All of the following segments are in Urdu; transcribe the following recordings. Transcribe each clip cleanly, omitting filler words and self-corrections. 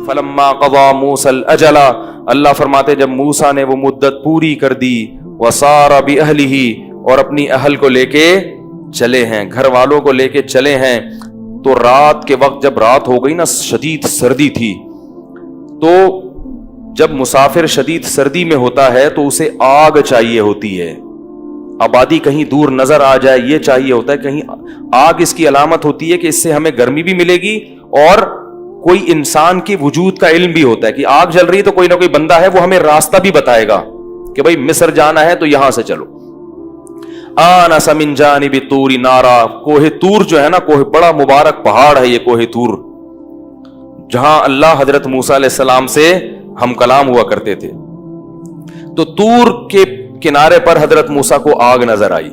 فلما قضى موسى الاجل، اللہ فرماتے جب موسیٰ نے وہ مدت پوری کر دی، وسار باہلہ، اور اپنی اہل کو لے کے چلے ہیں، گھر والوں کو لے کے چلے ہیں، تو رات کے وقت جب رات ہو گئی نا، شدید سردی تھی، تو جب مسافر شدید سردی میں ہوتا ہے تو اسے آگ چاہیے ہوتی ہے، آبادی کہیں دور نظر آ جائے یہ چاہیے ہوتا ہے، کہیں آگ اس کی علامت ہوتی ہے کہ اس سے ہمیں گرمی بھی ملے گی، اور کوئی انسان کی وجود کا علم بھی ہوتا ہے کہ آگ جل رہی ہے تو کوئی نہ کوئی بندہ ہے وہ ہمیں راستہ بھی بتائے گا کہ بھائی مصر جانا ہے تو یہاں سے چلو۔ آنس من جانب طور نارا، کوہ طور جو ہے نا، کوہ بڑا مبارک پہاڑ ہے یہ کوہ طور، جہاں اللہ حضرت موسیٰ علیہ السلام سے ہم کلام ہوا کرتے تھے، تو طور کے کنارے پر حضرت موسیٰ کو آگ نظر آئی۔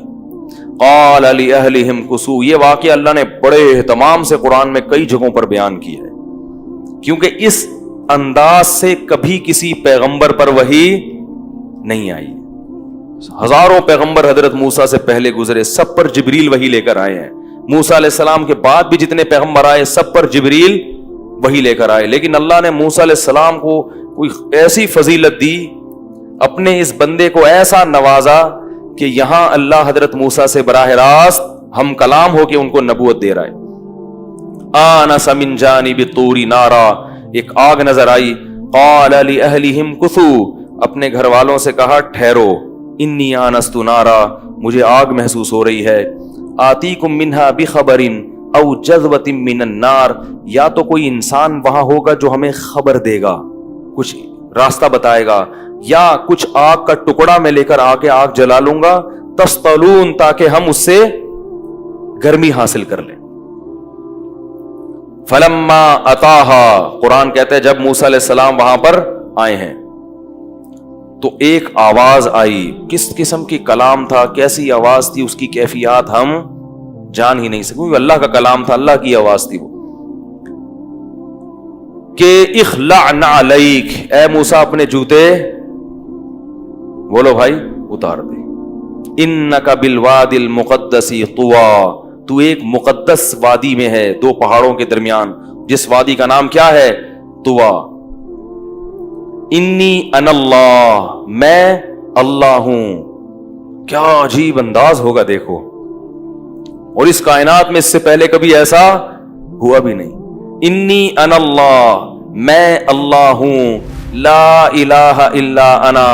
قال لأہلہم کثوا، یہ واقعہ اللہ نے بڑے اہتمام سے قرآن میں کئی جگہوں پر بیان کیا ہے، کیونکہ اس انداز سے کبھی کسی پیغمبر پر وحی نہیں آئی۔ ہزاروں پیغمبر حضرت موسیٰ سے پہلے گزرے، سب پر جبریل وحی لے کر آئے ہیں، موسیٰ علیہ السلام کے بعد بھی جتنے پیغمبر آئے سب پر جبریل وحی لے کر آئے، لیکن اللہ نے موسیٰ علیہ السلام کو کوئی ایسی فضیلت دی، اپنے اس بندے کو ایسا نوازا کہ یہاں اللہ حضرت موسیٰ سے براہ راست ہم کلام ہو کے ان کو نبوت دے رہا ہے۔ آنس من جانب طور نارا، ایک آگ نظر آئی۔ قال لأہلہم کثوا، اپنے گھر والوں سے کہا ٹھہرو، انی آنست نارا، مجھے آگ محسوس ہو رہی ہے، آتیکم منہا بخبر او جذوۃ من النار، یا تو کوئی انسان وہاں ہوگا جو ہمیں خبر دے گا، کچھ راستہ بتائے گا، یا کچھ آگ کا ٹکڑا میں لے کر آ کے آگ جلا لوں گا، تسطلون، تاکہ ہم اس سے گرمی حاصل کر لیں۔ فلما اتاہا، قرآن کہتا ہے جب موسیٰ علیہ السلام وہاں پر آئے ہیں تو ایک آواز آئی، کس قسم کی کلام تھا، کیسی آواز تھی، اس کی کیفیات ہم جان ہی نہیں سکتے، کیونکہ اللہ کا کلام تھا، اللہ کی آواز تھی وہ، کہ اخلع نعلیک، اے موسیٰ اپنے جوتے بولو بھائی اتار دے، انک بالوادی المقدس طویٰ، تو ایک مقدس وادی میں ہے، دو پہاڑوں کے درمیان، جس وادی کا نام کیا ہے؟ طویٰ۔ انی انا اللہ، میں اللہ ہوں، کیا عجیب انداز ہوگا دیکھو، اور اس کائنات میں اس سے پہلے کبھی ایسا ہوا بھی نہیں۔ انی انا اللہ، میں اللہ ہوں، لا الہ الا انا،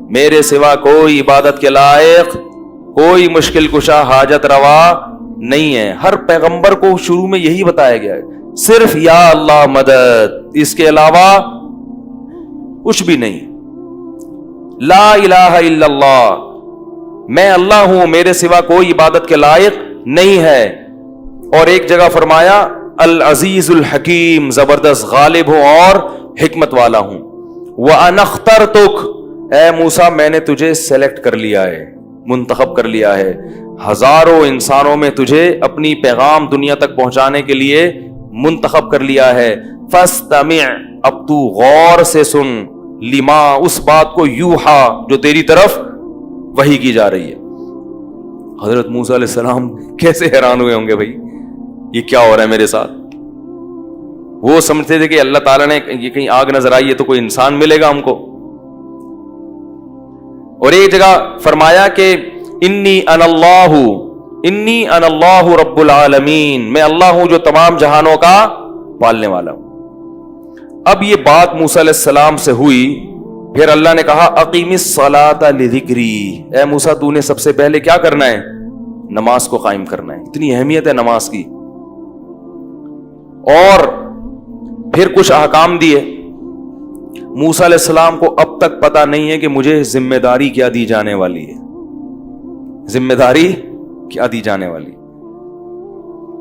میرے سوا کوئی عبادت کے لائق، کوئی مشکل کشا، حاجت روا نہیں ہے۔ ہر پیغمبر کو شروع میں یہی بتایا گیا ہے، صرف یا اللہ مدد، اس کے علاوہ کچھ بھی نہیں۔ لا الہ الا اللہ، میں اللہ ہوں، میرے سوا کوئی عبادت کے لائق نہیں ہے۔ اور ایک جگہ فرمایا العزیز الحکیم، زبردست غالب ہوں اور حکمت والا ہوں۔ وَأَنَا اخْتَرْتُكَ، اے موسیٰ میں نے تجھے سلیکٹ کر لیا ہے، منتخب کر لیا ہے، ہزاروں انسانوں میں تجھے اپنی پیغام دنیا تک پہنچانے کے لیے منتخب کر لیا ہے۔ فَاسْتَمِعْ، اب تو غور سے سن، لما، اس بات کو، یوحا، جو تیری طرف وحی کی جا رہی ہے۔ حضرت موسیٰ علیہ السلام کیسے حیران ہوئے ہوں گے بھائی، یہ کیا ہو رہا ہے میرے ساتھ۔ وہ سمجھتے تھے کہ اللہ تعالیٰ نے یہ کہیں آگ نظر آئی ہے تو کوئی انسان ملے گا ہم کو۔ اور ایک جگہ فرمایا کہ انی انا اللہ، انی انا اللہ رب العالمین، میں اللہ ہوں جو تمام جہانوں کا پالنے والا ہوں۔ اب یہ بات موسیٰ علیہ السلام سے ہوئی، پھر اللہ نے کہا اقیم الصلاۃ لذکری، اے موسیٰ تو نے سب سے پہلے کیا کرنا ہے؟ نماز کو قائم کرنا ہے، اتنی اہمیت ہے نماز کی۔ اور پھر کچھ احکام دیے۔ موسیٰ علیہ السلام کو اب تک پتہ نہیں ہے کہ مجھے ذمہ داری کیا دی جانے والی ہے، ذمہ داری کیا دی جانے والی۔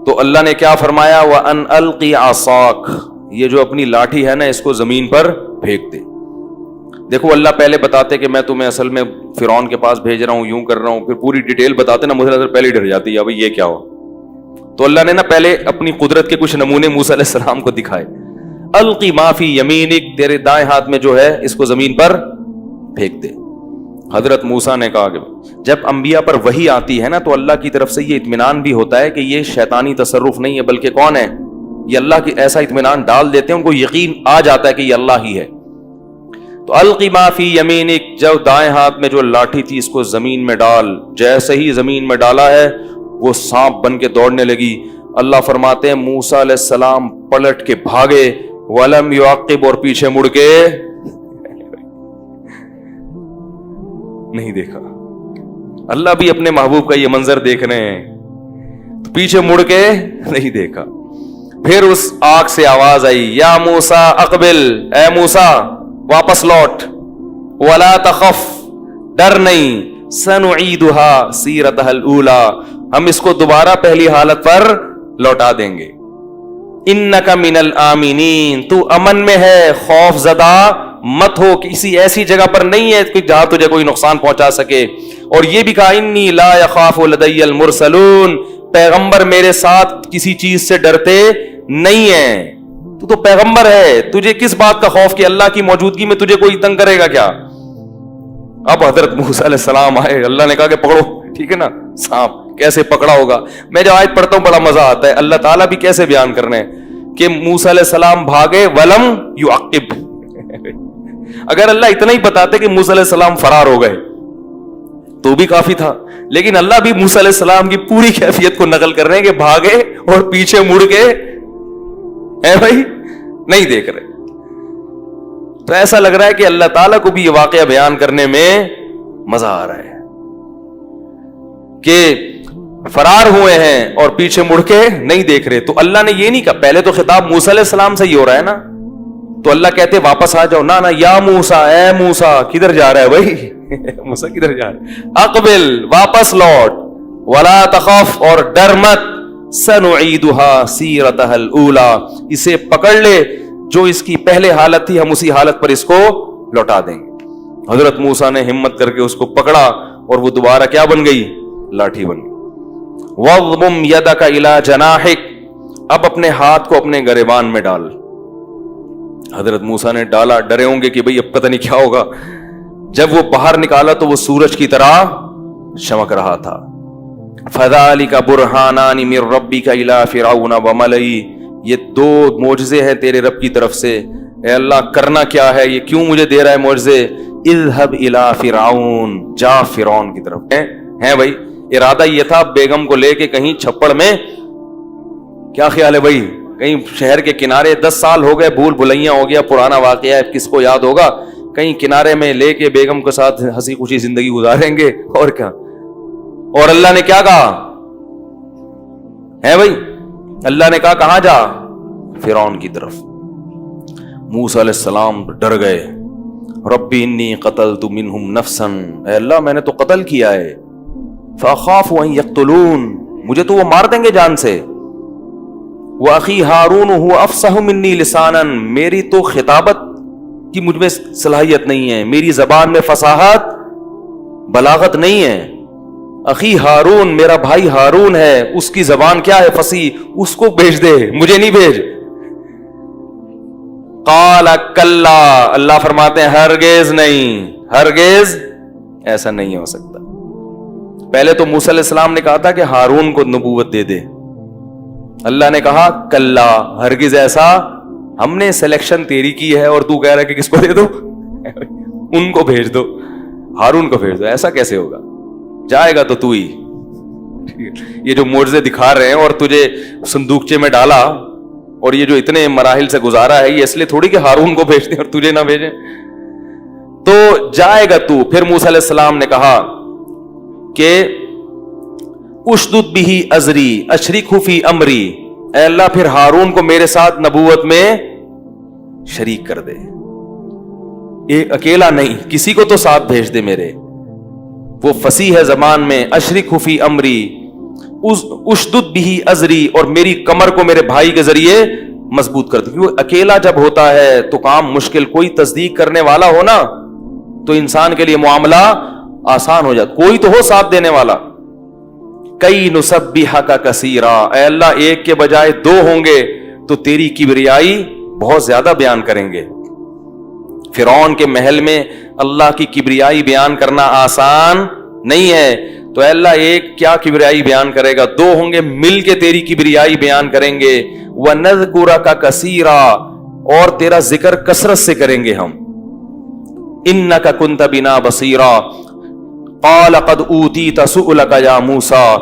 تو اللہ نے کیا فرمایا؟ وَأَنْ أَلْقِ عَصَاكَ، یہ جو اپنی لاٹھی ہے نا اس کو زمین پر پھینک دے۔ دیکھو اللہ پہلے بتاتے کہ میں تمہیں اصل میں فرعون کے پاس بھیج رہا ہوں، یوں کر رہا ہوں، پھر پوری ڈیٹیل بتاتے نا، مجھے پہلے ڈر جاتی ہے بھائی یہ کیا ہو۔ تو اللہ نے نا پہلے اپنی قدرت کے کچھ نمونے موسیٰ علیہ السلام کو دکھائے۔ القی ما فی یمینک، تیرے دائیں ہاتھ میں جو ہے اس کو زمین پر پھینک دے۔ حضرت موسیٰ نے کہا کہ جب انبیاء پر وحی آتی ہے نا تو اللہ کی طرف سے یہ اطمینان بھی ہوتا ہے کہ یہ شیطانی تصرف نہیں ہے، بلکہ کون ہے؟ یہ اللہ کی ایسا اطمینان ڈال دیتے ہیں، ان کو یقین آ جاتا ہے کہ یہ اللہ ہی ہے. تو القی ما فی یمینک، جو دائیں ہاتھ میں جو لاٹھی تھی اس کو زمین میں ڈال. جیسے ہی زمین میں ڈالا ہے وہ سانپ بن کے دوڑنے لگی. اللہ فرماتے ہیں موسیٰ علیہ السلام پلٹ کے بھاگے، ولم یعقب، اور پیچھے مڑ کے نہیں دیکھا. اللہ بھی اپنے محبوب کا یہ منظر دیکھ رہے ہیں، تو پیچھے مڑ کے نہیں دیکھا. پھر اس آگ سے آواز آئی، یا موسیٰ اقبل، اے موسیٰ واپس لوٹ، ولا تخف، ڈر نہیں، سنعیدها سیرتها الاولی، ہم اس کو دوبارہ پہلی حالت پر لوٹا دیں گے. انک من الآمنین، تو امن میں ہے، خوف زدہ مت ہو، کسی ایسی جگہ پر نہیں ہے جہاں تجھے کوئی نقصان پہنچا سکے. اور یہ بھی کہا انی لا یخاف لدی المرسلون، پیغمبر میرے ساتھ کسی چیز سے ڈرتے نہیں ہیں. تو پیغمبر ہے، تجھے کس بات کا خوف کہ اللہ کی موجودگی میں تجھے کوئی تنگ کرے گا کیا؟ اب حضرت موسیٰ علیہ السلام آئے، اللہ نے کہا کہ پکڑو، ٹھیک ہے نا. سانپ کیسے پکڑا ہوگا؟ میں جب آیت پڑھتا ہوں بڑا مزہ آتا ہے. اللہ تعالیٰ بھی کیسے بیان کر رہے ہیں کہ موسیٰ علیہ السلام بھاگے، ولم یعقب. اگر اللہ اتنا ہی بتاتے کہ موسیٰ علیہ السلام فرار ہو گئے تو بھی کافی تھا، لیکن اللہ بھی موسیٰ علیہ السلام کی پوری کیفیت کو نقل کر رہے ہیں کہ بھاگے اور پیچھے مڑ کے اے بھائی نہیں دیکھ رہے. تو ایسا لگ رہا ہے کہ اللہ تعالیٰ کو بھی یہ واقعہ بیان کرنے میں مزہ آ رہا ہے کہ فرار ہوئے ہیں اور پیچھے مڑ کے نہیں دیکھ رہے. تو اللہ نے یہ نہیں کہا، پہلے تو خطاب موسیٰ علیہ السلام سے ہی ہو رہا ہے نا، تو اللہ کہتے واپس آ جاؤ. نہ یا موسیٰ، اے موسیٰ، کدھر جا رہا ہے بھائی؟ موسیٰ کدھر جا رہا ہے؟ اقبل، واپس لوٹ، ولا تخف، اور ڈر مت، سنعیدها سیرتها الاولی، اسے پکڑ لے جو اس کی پہلے حالت تھی، ہم اسی حالت پر اس کو لوٹا دیں گے. حضرت موسیٰ نے ہمت کر کے اس کو پکڑا اور وہ دوبارہ کیا بن گئی؟ لاٹھی بن گئی. وَاضْمُمْ يَدَكَ إِلَى جَنَاحِكَ، اب اپنے ہاتھ کو اپنے گریبان میں ڈال. حضرت موسیٰ نے ڈالا، ڈرے ہوں گے کہ بھئی اب پتہ نہیں کیا ہوگا. جب وہ باہر نکالا تو وہ سورج کی طرح چمک رہا تھا. فَذَلِكَ بُرْهَانَانِ مِن رَبِّكَ إِلَى فِرْعَوْنَ وَمَلَئِهِ، یہ دو معجزے ہیں تیرے رب کی طرف سے. اے اللہ کرنا کیا ہے، یہ کیوں مجھے دے رہا ہے معجزے؟ اذهب إِلَى فِرْعَوْنَ، جا فرعون کی طرف. ہیں بھائی ارادہ یہ تھا بیگم کو لے کے کہیں چھپڑ میں، کیا خیال ہے بھائی، کہیں شہر کے کنارے، 10 سال ہو گئے، بھول بھلیاں ہو گیا، پرانا واقعہ ہے، کس کو یاد ہوگا، کہیں کنارے میں لے کے بیگم کے ساتھ ہنسی خوشی زندگی گزاریں گے اور کیا. اور اللہ نے کیا کہا ہے بھائی؟ اللہ نے کہا کہاں جا؟ فرعون کی طرف. موسیٰ علیہ السلام ڈر گئے. ربی انی قتلت منہم نفسا، اے اللہ میں نے تو قتل کیا ہے. فاخاف ان یقتلون، مجھے تو وہ مار دیں گے جان سے. واخی ہارون هو افصح منی لسانا، میری تو خطابت کی مجھ میں صلاحیت نہیں ہے، میری زبان میں فصاحت بلاغت نہیں ہے. اخی ہارون، میرا بھائی ہارون ہے، اس کی زبان کیا ہے؟ فصیح، اس کو بھیج دے، مجھے نہیں بھیج. قال کلا، اللہ فرماتے ہیں ہرگز نہیں، ہرگز ایسا نہیں ہو سکتا. پہلے تو موسیٰ علیہ السلام نے کہا تھا کہ ہارون کو نبوت دے دے، اللہ نے کہا کلا، ہرگز ایسا، ہم نے سلیکشن تیری کی ہے اور تو کہہ رہا ہے کہ کس کو دے دو؟ ان کو بھیج دو، ہارون کو بھیج دو. ایسا کیسے ہوگا؟ جائے گا تو ہی. یہ جو معجزے دکھا رہے ہیں اور تجھے صندوقچے میں ڈالا اور یہ جو اتنے مراحل سے گزارا ہے، یہ اس لیے تھوڑی کہ ہارون کو بھیج دیں اور تجھے نہ بھیجیں. تو جائے گا تو. پھر موسیٰ علیہ السلام نے کہا کہ اشدد بہ ازری اشرکہ فی امری، اے اللہ پھر ہارون کو میرے ساتھ نبوت میں شریک کر دے، ایک اکیلا نہیں، کسی کو تو ساتھ بھیج دے میرے. وہ فصیح ہے زبان میں. اشرکہ فی امری، اشدد بہ ازری، اور میری کمر کو میرے بھائی کے ذریعے مضبوط کر دے. کیونکہ اکیلا جب ہوتا ہے تو کام مشکل، کوئی تصدیق کرنے والا ہو نا تو انسان کے لیے معاملہ آسان ہو جاتا، کوئی تو ہو ساتھ دینے والا. کئی نسبحک کثیرا، اے اللہ ایک کے بجائے 2 ہوں گے تو تیری کبریائی بہت زیادہ بیان کریں گے. فرعون کے محل میں اللہ کی کبریائی بیان کرنا آسان نہیں ہے. تو اے اللہ ایک کیا کبریائی بیان کرے گا، دو ہوں گے مل کے تیری کبریائی بیان کریں گے. وَنَذْكُرَكَ كَثِيرًا، اور تیرا ذکر کثرت سے کریں گے ہم. إِنَّكَ كُنْتَ بِنَا بَصِيرًا قَالَ قَدْ أُوتِيتَ سُؤْلَكَ يَا مُوسَىٰ.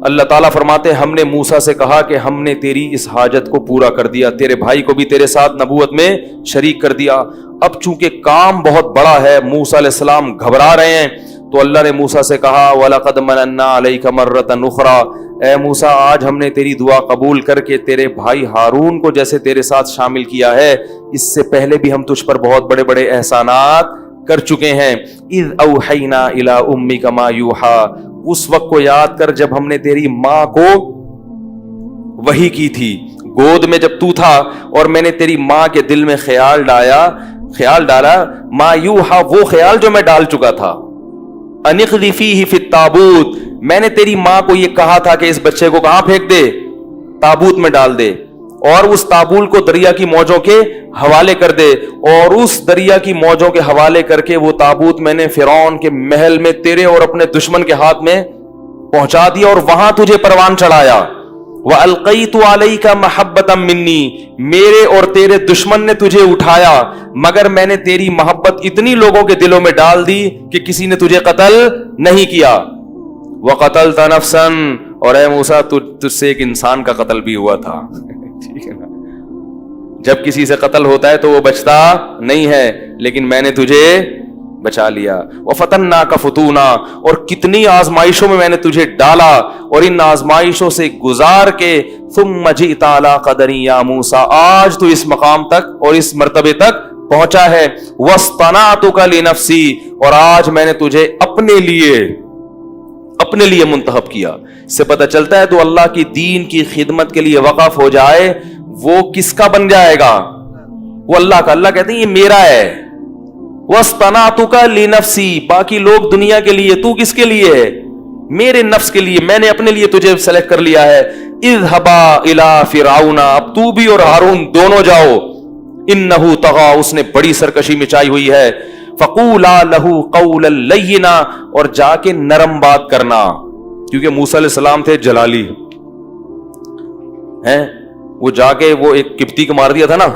اللہ تعالیٰ فرماتے ہم نے موسیٰ سے کہا کہ ہم نے تیری اس حاجت کو پورا کر دیا، تیرے بھائی کو بھی تیرے ساتھ نبوت میں شریک کر دیا. اب چونکہ کام بہت بڑا ہے، موسیٰ علیہ السلام گھبرا رہے ہیں، تو اللہ نے موسیٰ سے کہا وَلَقَدْ مَنَنَّا عَلَيْكَ مَرَّةً أُخْرَىٰ، اے موسیٰ آج ہم نے تیری دعا قبول کر کے تیرے بھائی ہارون کو جیسے تیرے ساتھ شامل کیا ہے، اس سے پہلے بھی ہم تجھ پر بہت بڑے بڑے احسانات کر چکے ہیں. اِذْ أَوْحَيْنَا إِلَىٰ أُمِّكَ مَا يُوحَىٰ، اس وقت کو یاد کر جب ہم نے تیری ماں کو وحی کی تھی، گود میں جب تو تھا اور میں نے تیری ماں کے دل میں خیال ڈالا ما یوحا، وہ خیال جو میں ڈال چکا تھا. ان اقذ فیہ فی التابوت، میں نے تیری ماں کو یہ کہا تھا کہ اس بچے کو کہاں پھینک دے، تابوت میں ڈال دے، اور اس تابوت کو دریا کی موجوں کے حوالے کر دے. اور اس دریا کی موجوں کے حوالے کر کے وہ تابوت میں نے فرعون کے محل میں تیرے اور اپنے دشمن کے ہاتھ میں پہنچا دیا اور وہاں تجھے پروان چڑھایا. وَأَلْقَيْتُ عَلَيْكَ مَحَبَّةً مِّنِّي، میرے اور تیرے دشمن نے تجھے اٹھایا، مگر میں نے تیری محبت اتنی لوگوں کے دلوں میں ڈال دی کہ کسی نے تجھے قتل نہیں کیا. وَقَتَلْتَ نَفْسًا، اور اے موسیٰ تجھ سے ایک انسان کا قتل بھی ہوا تھا. ٹھیک ہے نا، جب کسی سے قتل ہوتا ہے تو وہ بچتا نہیں ہے، لیکن میں نے تجھے بچا لیا. وَفَتَنَّاكَ فُتُونًا، اور کتنی آزمائشوں میں نے تجھے ڈالا، اور ان آزمائشوں سے گزار کے ثُمَّ جِئْتَ عَلَىٰ قَدَرٍ يَا مُوسَىٰ، آج تو اس مقام تک اور اس مرتبے تک پہنچا ہے. وَاصْطَنَعْتُكَ لِنَفْسِي، اور آج میں نے تجھے اپنے لیے منتخب کیا. اس سے پتہ چلتا ہے تو اللہ کی دین کی خدمت کے لیے وقف ہو جائے وہ کس کا بن جائے گا، وہ اللہ کا. اللہ کہتے ہیں یہ میرا ہے. وَاصْطَنَعْتُكَ لِنَفْسِي، باقی لوگ دنیا کے لیے، تو کس کے لیے ہے؟ میرے نفس کے لیے، میں نے اپنے لیے تجھے سلیکٹ کر لیا ہے. اذهبا الى فرعون، اب تو بھی اور ہارون دونوں جاؤ. انه طغى، اس نے بڑی سرکشی مچائی ہوئی ہے. فقولا له قولا لینا، اور جا کے نرم بات کرنا، کیونکہ موسیٰ علیہ السلام تھے جلالی ہیں، وہ جا کے وہ ایک قبطی کو مار دیا تھا نا.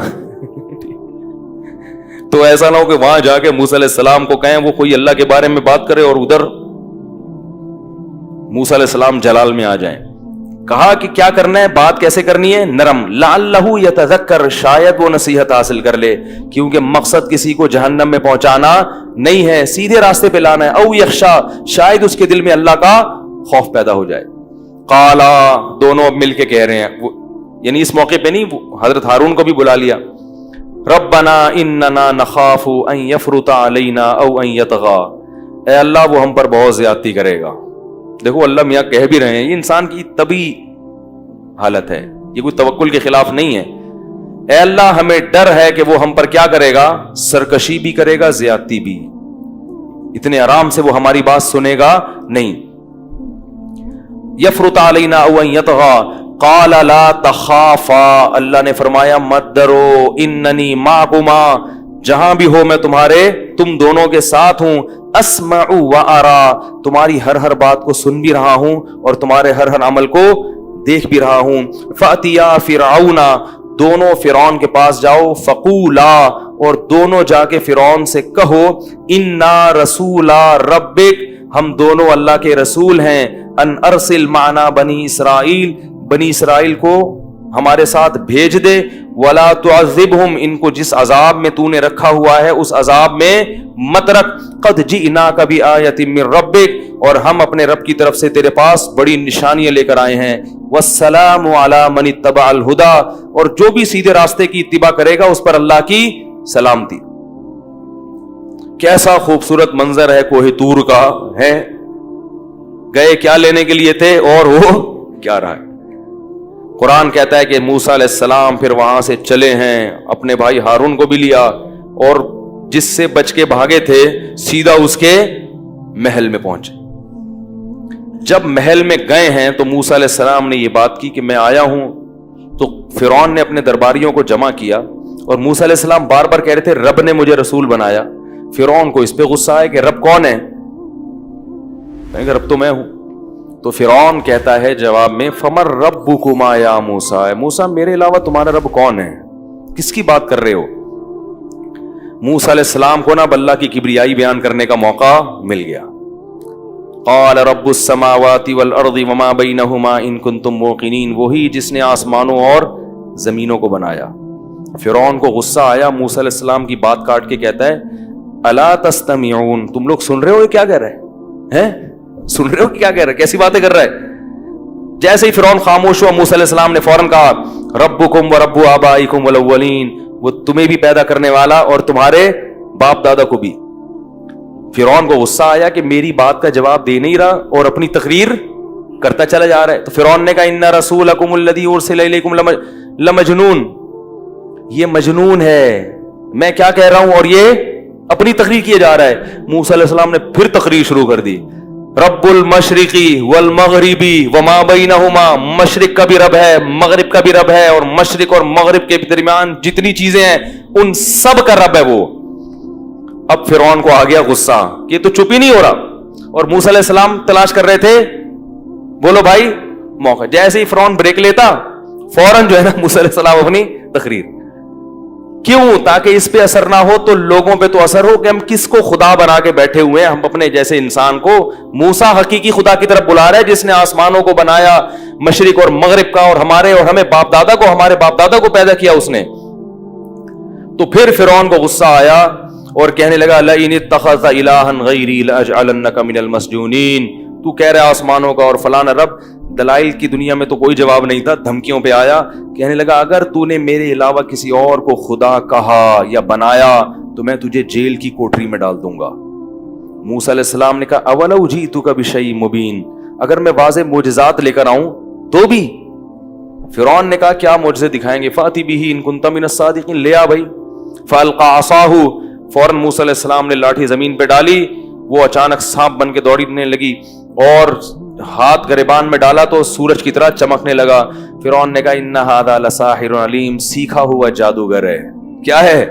تو ایسا نہ ہو کہ وہاں جا کے موسیٰ علیہ السلام کو کہیں وہ کوئی اللہ کے بارے میں بات کرے اور ادھر موسیٰ علیہ السلام جلال میں آ جائیں. کہا کہ کیا کرنا ہے، بات کیسے کرنی ہے، نرم. لعلہ یتذکر، شاید وہ نصیحت حاصل کر لے، کیونکہ مقصد کسی کو جہنم میں پہنچانا نہیں ہے، سیدھے راستے پہ لانا ہے. او یخشا، شاید اس کے دل میں اللہ کا خوف پیدا ہو جائے. قالا، دونوں اب مل کے کہہ رہے ہیں، یعنی اس موقع پہ نہیں، حضرت ہارون کو بھی بلا لیا. ربنا اننا نخاف ان یفرط علینا او ان یطغى، اے اللہ وہ ہم پر بہت زیادتی کرے گا. دیکھو اللہ میاں کہہ بھی رہے ہیں، یہ انسان کی طبی حالت ہے، یہ کوئی توکل کے خلاف نہیں ہے. اے اللہ ہمیں ڈر ہے کہ وہ ہم پر کیا کرے گا، سرکشی بھی کرے گا، زیادتی بھی. اتنے آرام سے وہ ہماری بات سنے گا نہیں. یفرط علینا او ان یطغى قال لا تخافا، اللہ نے فرمایا مت ڈرو، اننی معکما، جہاں بھی ہو میں تم دونوں کے ساتھ ہوں. اسمع و ارا، تمہاری ہر بات کو سن بھی رہا ہوں اور تمہارے ہر عمل کو دیکھ بھی رہا ہوں. فاتیا فرعون، دونوں فرعون کے پاس جاؤ. فقولا، اور دونوں جا کے فرعون سے کہو، انا رسولا ربک، ہم دونوں اللہ کے رسول ہیں. ان ارسل معنا بنی اسرائیل، بنی اسرائیل کو ہمارے ساتھ بھیج دے. ولا تعذبہم، ان کو جس عذاب میں تو نے رکھا ہوا ہے اس عذاب میں مت رکھ. قد جئناک بآیۃ من ربک، اور ہم اپنے رب کی طرف سے تیرے پاس بڑی نشانیاں لے کر آئے ہیں. والسلام علی من اتبع الہدی، اور جو بھی سیدھے راستے کی اتباع کرے گا اس پر اللہ کی سلامتی. کیسا خوبصورت منظر ہے کوہ طور کا، ہے گئے کیا لینے کے لیے تھے اور وہ کیا رہا ہے. قرآن کہتا ہے کہ موسیٰ علیہ السلام پھر وہاں سے چلے ہیں، اپنے بھائی ہارون کو بھی لیا، اور جس سے بچ کے بھاگے تھے سیدھا اس کے محل میں پہنچے. جب محل میں گئے ہیں تو موسیٰ علیہ السلام نے یہ بات کی کہ میں آیا ہوں. تو فرعون نے اپنے درباریوں کو جمع کیا، اور موسیٰ علیہ السلام بار بار کہہ رہے تھے رب نے مجھے رسول بنایا. فرعون کو اس پہ غصہ ہے کہ رب کون ہے، کہیں گے رب تو میں ہوں. تو فرعون کہتا ہے جواب میں فمر ربکما یا موسیٰ، موسیٰ میرے علاوہ تمہارا رب کون ہے، کس کی بات کر رہے ہو؟ موسیٰ علیہ السلام کو نا اللہ کی کبریائی بیان کرنے کا موقع مل گیا. قال رب السماوات والارض وما بینہما ان کنتم موقنین، وہی جس نے آسمانوں اور زمینوں کو بنایا. فرعون کو غصہ آیا، موسیٰ علیہ السلام کی بات کاٹ کے کہتا ہے الا تستمعون، تم لوگ سن رہے ہو یہ کیا کہہ رہا ہے؟ سن رہے ہو کیا کہہ رہا ہے، کیسی باتیں کر رہا ہے؟ جیسے ہی فرعون خاموش ہوا، موسیٰ علیہ السلام نے فوراً کہا ربکم ورب آبائکم الاولین، وہ تمہیں بھی پیدا کرنے والا اور تمہارے باپ دادا کو بھی. فرعون کو غصہ آیا کہ میری بات کا جواب دے نہیں رہا اور اپنی تقریر کرتا چلا جا رہا ہے. تو فرعون نے کہا ان رسولکم الذی ارسل الیکم لمجنون، یہ مجنون ہے، میں کیا کہہ رہا ہوں اور یہ اپنی تقریر کیے جا رہا ہے. موسیٰ علیہ السلام نے پھر تقریر شروع کر دی، رب المشرقی والمغربی وما بینہما، مشرق کا بھی رب ہے، مغرب کا بھی رب ہے، اور مشرق اور مغرب کے درمیان جتنی چیزیں ہیں ان سب کا رب ہے وہ. اب فرعون کو آ گیا غصہ کہ یہ تو چپ ہی نہیں ہو رہا، اور موسیٰ علیہ السلام تلاش کر رہے تھے بولو بھائی موقع. جیسے ہی فرعون بریک لیتا فوراً جو ہے نا موسیٰ علیہ السلام اپنی تقریر. کیوں؟ تاکہ اس پہ اثر نہ ہو تو لوگوں پہ تو اثر ہو کہ ہم کس کو خدا بنا کے بیٹھے ہوئے ہیں، ہم اپنے جیسے انسان کو. موسیٰ حقیقی خدا کی طرف بلا رہا ہے جس نے آسمانوں کو بنایا، مشرق اور مغرب کا، اور ہمارے اور ہمیں باپ دادا کو، ہمارے باپ دادا کو پیدا کیا اس نے. تو پھر فرعون کو غصہ آیا اور کہنے لگا لئن اتخذت الہا غیری لاجعلنک من المسجونین، تو کہہ رہا ہے آسمانوں کا اور فلانا رب. دلائل کی دنیا میں تو کوئی جواب نہیں تھا، دھمکیوں پہ آیا. کہنے لگا اگر تو نے میرے علاوہ کسی اور کو خدا کہا یا بنایا تو میں تجھے جیل کی کوٹری میں ڈال دوں گا. موسیٰ علیہ السلام نے کہا اولو جئتک بشیء مبین، اگر میں واضح معجزات لے کر آؤں تو بھی. فرعون نے کہا کیا معجزے دکھائیں گے؟ فاتی بہ ان کنت من الصادقین، لے آ بھائی. فالقى عصاہ، فوراً موسیٰ علیہ السلام نے لاٹھی زمین پہ ڈالی، وہ اچانک سانپ بن کے دوڑنے لگی، اور ہاتھ گریبان میں ڈالا تو سورج کی طرح چمکنے لگا. فرعون نے کہا ان ھذا لساحر علیم، سیکھا ہوا جادوگر ہے. کیا ہے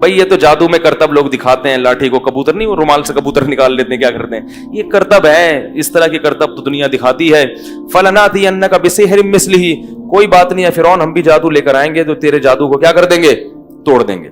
بھائی؟ یہ تو جادو میں کرتب لوگ دکھاتے ہیں، لاٹھی کو کبوتر نہیں، وہ رومال سے کبوتر نکال لیتے ہیں، کیا کرتے ہیں، یہ کرتب ہے. اس طرح کے کرتب تو دنیا دکھاتی ہے. فلناتینک بسحر مثلہ، کوئی بات نہیں ہے فرعون، ہم بھی جادو لے کر آئیں گے تو تیرے جادو کو کیا کر دیں گے؟ توڑ دیں گے.